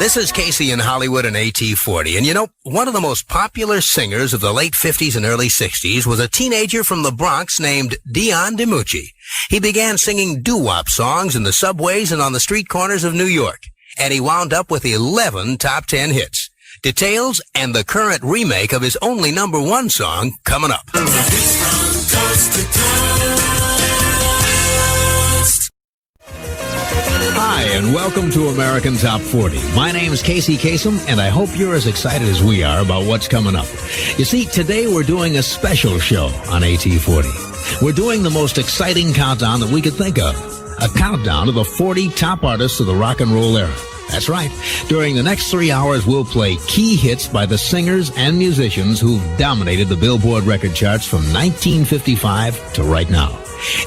This is Casey in Hollywood and AT40. And you know, one of the most popular singers of the late 50s and early 60s was a teenager from the Bronx named Dion DiMucci. He began singing doo-wop songs in the subways and on the street corners of New York. And he wound up with 11 top 10 hits. Details and the current remake of his only number one song coming up. Hi, and welcome to American Top 40. My name's Casey Kasem, and I hope you're as excited as we are about what's coming up. You see, today we're doing a special show on AT40. We're doing the most exciting countdown that we could think of. A countdown of the 40 top artists of the rock and roll era. That's right. During the next 3 hours, we'll play key hits by the singers and musicians who've dominated the Billboard record charts from 1955 to right now.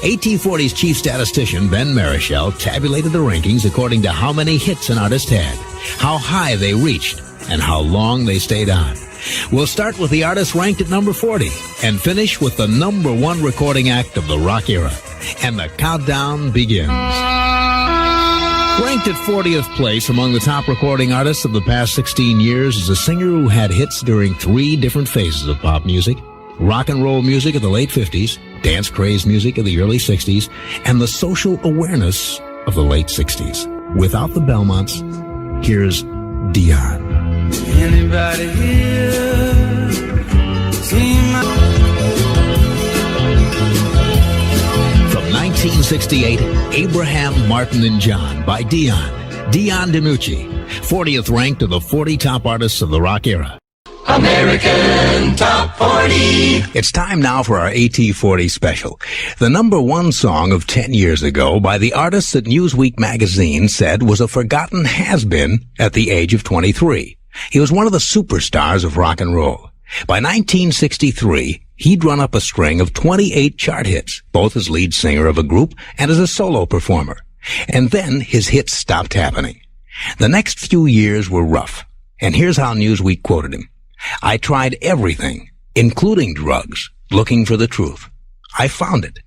AT40's chief statistician, Ben Marichal, tabulated the rankings according to how many hits an artist had, how high they reached, and how long they stayed on. We'll start with the artist ranked at number 40 and finish with the number one recording act of the rock era. And the countdown begins. Ranked at 40th place among the top recording artists of the past 16 years is a singer who had hits during 3 different phases of pop music: rock and roll music of the late 50s, dance craze music of the early 60s, and the social awareness of the late 60s. Without the Belmonts, here's Dion. Anybody here seen From 1968, Abraham, Martin, and John by Dion DiMucci, 40th ranked of the 40 top artists of the rock era. American Top 40. It's time now for our AT40 special. The number one song of 10 years ago by the artist that Newsweek magazine said was a forgotten has-been at the age of 23. He was one of the superstars of rock and roll. By 1963, he'd run up a string of 28 chart hits, both as lead singer of a group and as a solo performer. And then his hits stopped happening. The next few years were rough. And here's how Newsweek quoted him. "I tried everything, including drugs, looking for the truth. I found it.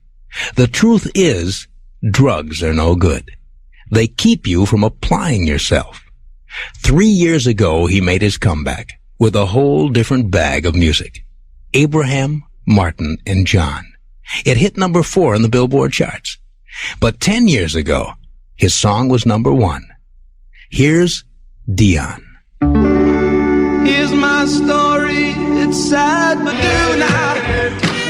The truth is, drugs are no good. They keep you from applying yourself." 3 years ago, he made his comeback with a whole different bag of music. Abraham, Martin, and John. It hit number 4 in the Billboard charts. But 10 years ago, his song was number 1. Here's Dion. Here's my story, it's sad, but do not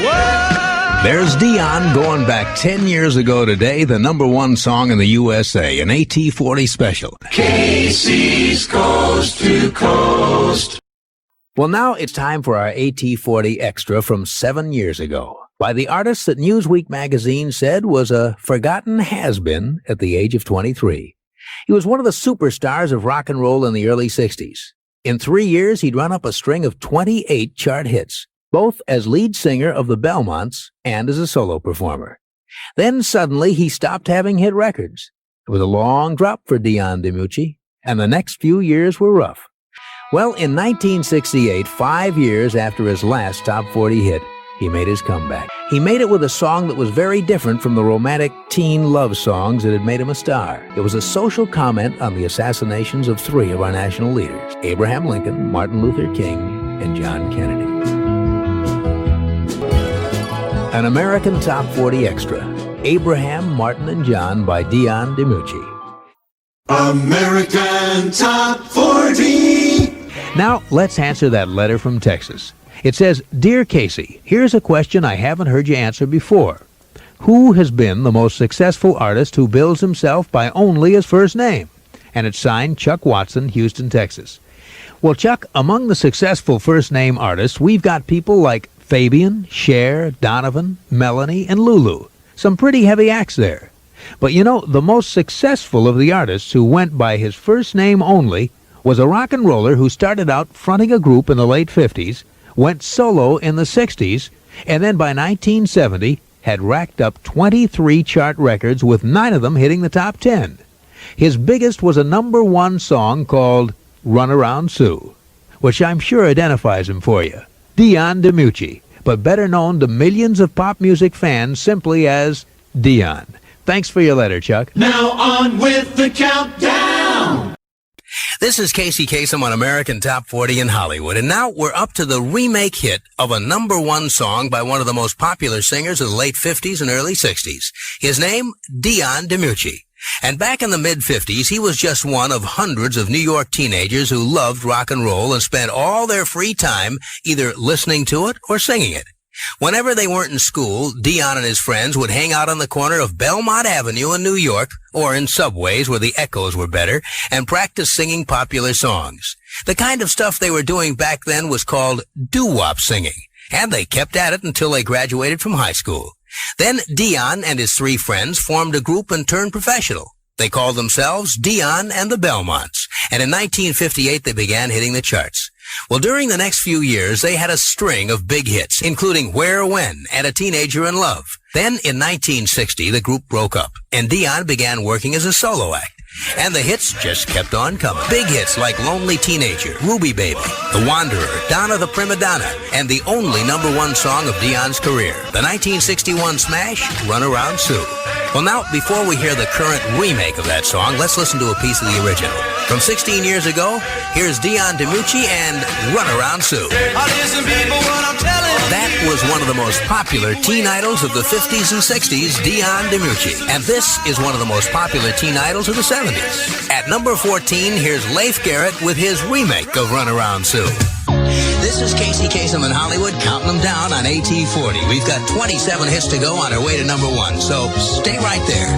worry. There's Dion going back 10 years ago today, the number 1 song in the USA, an AT40 special. Casey's Coast to Coast. Well, now it's time for our AT40 Extra from 7 years ago, by the artist that Newsweek magazine said was a forgotten has-been at the age of 23. He was one of the superstars of rock and roll in the early 60s. In 3 years, he'd run up a string of 28 chart hits, both as lead singer of the Belmonts and as a solo performer. Then suddenly he stopped having hit records. It was a long drop for Dion DiMucci, and the next few years were rough. Well, in 1968, 5 years after his last top 40 hit, he made his comeback. He made it with a song that was very different from the romantic teen love songs that had made him a star. It was a social comment on the assassinations of 3 of our national leaders: Abraham Lincoln, Martin Luther King, and John Kennedy. An American Top 40 Extra, Abraham, Martin, and John by Dion DiMucci. American Top 40. Now, let's answer that letter from Texas. It says, "Dear Casey, here's a question I haven't heard you answer before. Who has been the most successful artist who bills himself by only his first name?" And it's signed Chuck Watson, Houston, Texas. Well, Chuck, among the successful first-name artists, we've got people like Fabian, Cher, Donovan, Melanie, and Lulu. Some pretty heavy acts there. But you know, the most successful of the artists who went by his first name only was a rock and roller who started out fronting a group in the late 50s, went solo in the 60s, and then by 1970 had racked up 23 chart records, with 9 of them hitting the top 10. His biggest was a number 1 song called Runaround Sue, which I'm sure identifies him for you. Dion DiMucci, but better known to millions of pop music fans simply as Dion. Thanks for your letter, Chuck. Now on with the countdown. This is Casey Kasem on American Top 40 in Hollywood, and now we're up to the remake hit of a #1 song by one of the most popular singers of the late 50s and early 60s. His name, Dion DiMucci. And back in the mid-50s, he was just one of hundreds of New York teenagers who loved rock and roll and spent all their free time either listening to it or singing it. Whenever they weren't in school, Dion and his friends would hang out on the corner of Belmont Avenue in New York, or in subways where the echoes were better, and practice singing popular songs. The kind of stuff they were doing back then was called doo-wop singing, and they kept at it until they graduated from high school. Then Dion and his 3 friends formed a group and turned professional. They called themselves Dion and the Belmonts, and in 1958 they began hitting the charts. Well, during the next few years, they had a string of big hits, including Where, When, and A Teenager in Love. Then, in 1960, the group broke up, and Dion began working as a solo act. And the hits just kept on coming. Big hits like Lonely Teenager, Ruby Baby, The Wanderer, Donna the Prima Donna, and the only #1 song of Dion's career, the 1961 smash, Runaround Sue. Well, now, before we hear the current remake of that song, let's listen to a piece of the original. From 16 years ago, here's Dion DiMucci and Runaround Sue. Listen, people, what I'm telling you. That was one of the most popular teen idols of the 50s and 60s, Dion DiMucci. And this is one of the most popular teen idols of the 70s. At number 14, here's Leif Garrett with his remake of Runaround Sue. This is Casey Kasem in Hollywood, counting them down on AT40. We've got 27 hits to go on our way to #1, so stay right there.